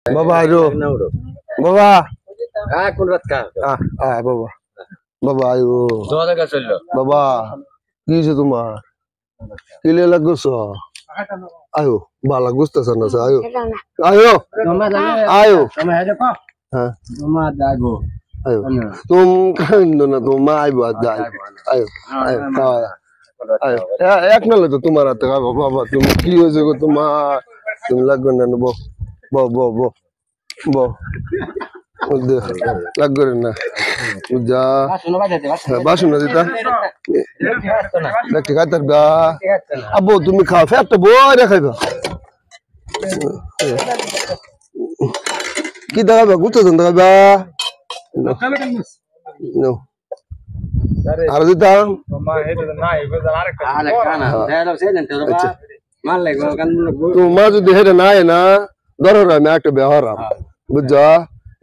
বাবা আয়ো বাবা কোন রাত কা বাবা বাবা আয়ো বাবা কি হয়েছে তোমার কিলে লাগছ আয়ো বালা গুস্তাছ না আয়ো আয়ো আয়ো হ্যাঁ আয়ো তুম কান্দো না তুম আইবো আয়ো আয়ো আয়ো এক নালে তো তোমার হাতে বাবা তুমি কি হয়েছে গো তোমার তুমি লাগবে না বো বো বো বো বো লাগবে না বুঝা বাসন না দিতা দেখতে খাইতার গা আব্বু তুমি খাও ফেটটা বই খাইবা কি দেখাবা গুতো দেখাবা আর দিতাম তোমার যদি হেঁটে নাই না ধরো আমি একটা ব্যবহার বুঝছ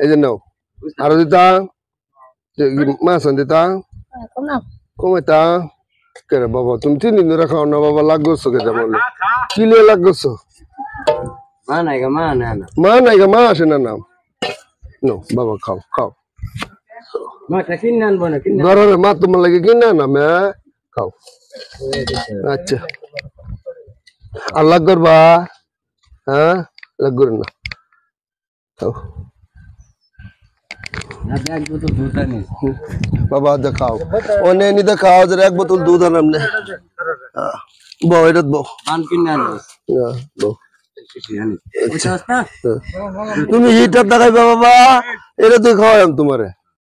এই জন্য আর দিতাম মাছ দিতাম কমাইতা কেরে বাবা তুমি 3 দিন ধরে খাও না বাবা লাগছো কে যেমন কিলে লাগছো মা নাই গা মা আসে না নাম নো বাবা খাও খাও ধরো মা তোমার লাগে কিনে আনাম খাও আচ্ছা আর লাগর বা হ্যাঁ লাগর না খাও বাবা দেখাও ওনে নি দেখাও যে এক বোতল দুধ আনাম নে বউ এটা বউ তুমি হিটার দেখাইবা বাবা এটা তুই খাওয়াম তোমারে